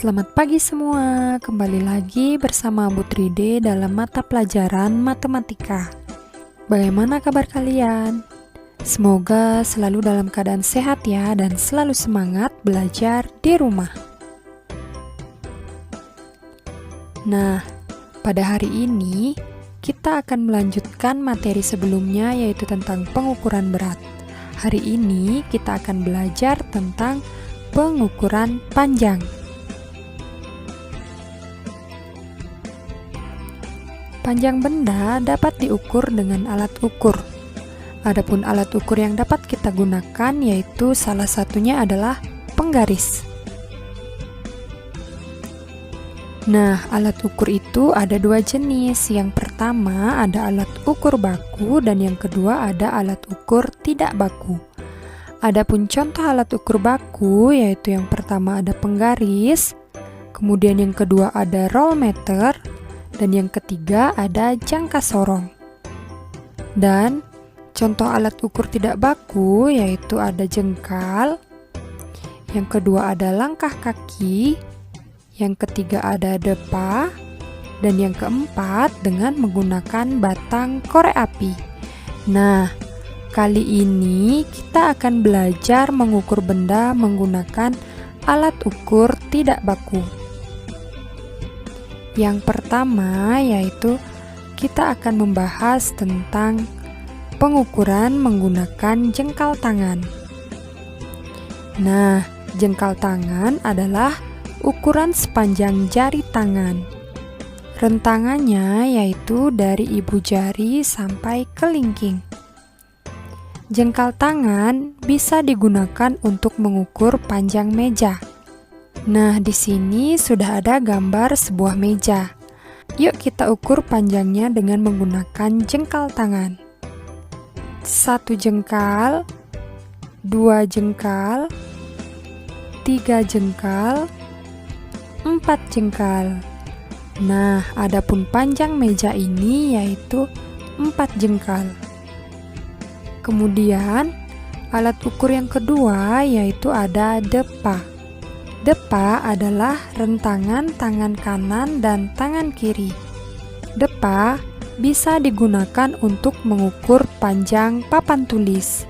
Selamat pagi semua, kembali lagi bersama Bu Tride dalam mata pelajaran matematika. Bagaimana kabar kalian? Semoga selalu dalam keadaan sehat ya dan selalu semangat belajar di rumah. Nah, pada hari ini kita akan melanjutkan materi sebelumnya yaitu tentang pengukuran berat. Hari ini kita akan belajar tentang pengukuran panjang. Panjang benda dapat diukur dengan alat ukur. Adapun alat ukur yang dapat kita gunakan yaitu salah satunya adalah penggaris. Nah, alat ukur itu ada dua jenis. Yang pertama ada alat ukur baku dan yang kedua ada alat ukur tidak baku. Adapun contoh alat ukur baku yaitu yang pertama ada penggaris, kemudian yang kedua ada roll meter, dan yang ketiga ada jangka sorong. Dan contoh alat ukur tidak baku yaitu ada jengkal, yang kedua ada langkah kaki, yang ketiga ada depa, dan yang keempat dengan menggunakan batang korek api. Nah, kali ini kita akan belajar mengukur benda menggunakan alat ukur tidak baku. Yang pertama yaitu kita akan membahas tentang pengukuran menggunakan jengkal tangan. Nah, jengkal tangan adalah ukuran sepanjang jari tangan. Rentangannya yaitu dari ibu jari sampai kelingking. Jengkal tangan bisa digunakan untuk mengukur panjang meja. Nah, di sini sudah ada gambar sebuah meja. Yuk kita ukur panjangnya dengan menggunakan jengkal tangan. 1 jengkal, 2 jengkal, 3 jengkal, 4 jengkal. Nah, adapun panjang meja ini yaitu 4 jengkal. Kemudian, alat ukur yang kedua yaitu ada depa. Depa adalah rentangan tangan kanan dan tangan kiri. Depa bisa digunakan untuk mengukur panjang papan tulis.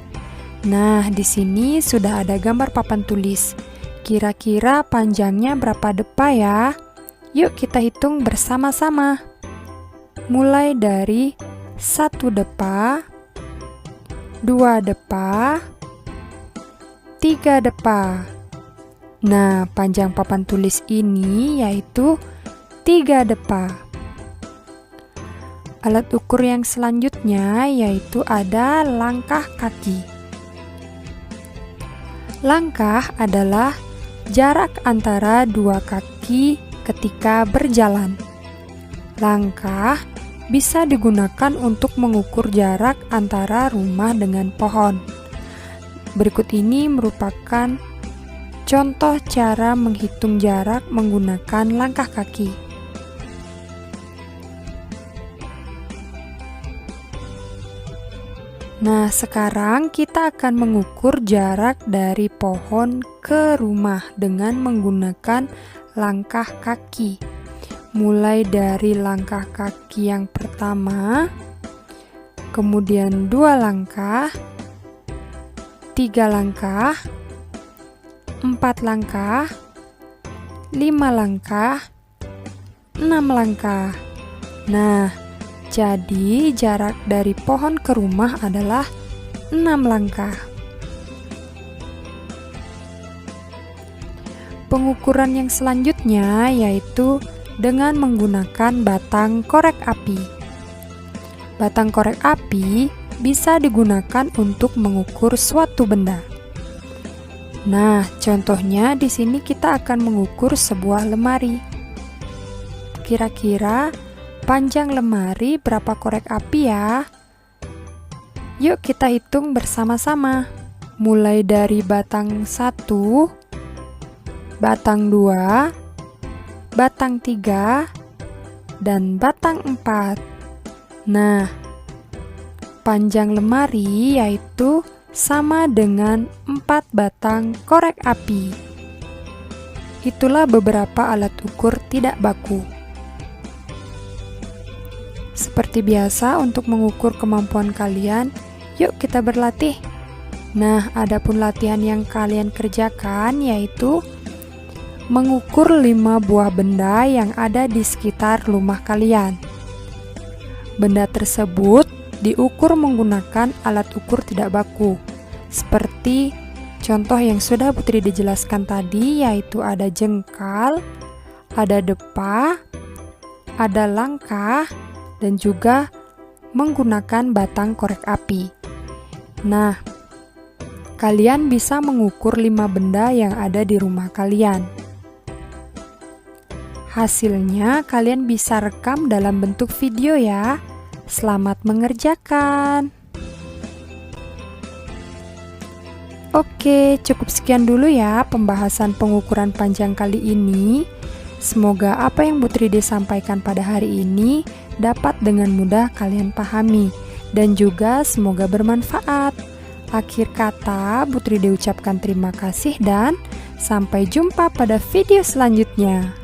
Nah, di sini sudah ada gambar papan tulis. Kira-kira panjangnya berapa depa ya? Yuk kita hitung bersama-sama. Mulai dari 1 depa, 2 depa, 3 depa. Nah, panjang papan tulis ini yaitu 3 depa. Alat ukur yang selanjutnya yaitu ada langkah kaki. Langkah adalah jarak antara dua kaki ketika berjalan. Langkah bisa digunakan untuk mengukur jarak antara rumah dengan pohon. Berikut ini merupakan contoh cara menghitung jarak menggunakan langkah kaki. Nah, sekarang kita akan mengukur jarak dari pohon ke rumah dengan menggunakan langkah kaki. Mulai dari langkah kaki yang pertama, kemudian 2 langkah, 3 langkah, 4 langkah, 5 langkah, 6 langkah. Nah, jadi jarak dari pohon ke rumah adalah 6 langkah. Pengukuran yang selanjutnya yaitu dengan menggunakan batang korek api. Batang korek api bisa digunakan untuk mengukur suatu benda. Nah, contohnya di sini kita akan mengukur sebuah lemari. Kira-kira panjang lemari berapa korek api ya? Yuk kita hitung bersama-sama. Mulai dari batang 1, batang 2, batang 3, dan batang 4. Nah, panjang lemari yaitu sama dengan 4 batang korek api. Itulah beberapa alat ukur tidak baku. Seperti biasa, untuk mengukur kemampuan kalian, yuk kita berlatih. Nah, adapun latihan yang kalian kerjakan yaitu mengukur 5 buah benda yang ada di sekitar rumah kalian. Benda tersebut diukur menggunakan alat ukur tidak baku. Seperti contoh yang sudah Putri dijelaskan tadi, yaitu ada jengkal, ada depa, ada langkah, dan juga menggunakan batang korek api. Nah, kalian bisa mengukur 5 benda yang ada di rumah kalian. Hasilnya kalian bisa rekam dalam bentuk video ya. Selamat mengerjakan. Oke, cukup sekian dulu ya pembahasan pengukuran panjang kali ini. Semoga apa yang Bu Tride sampaikan pada hari ini dapat dengan mudah kalian pahami, dan juga semoga bermanfaat. Akhir kata, Bu Tride ucapkan terima kasih dan sampai jumpa pada video selanjutnya.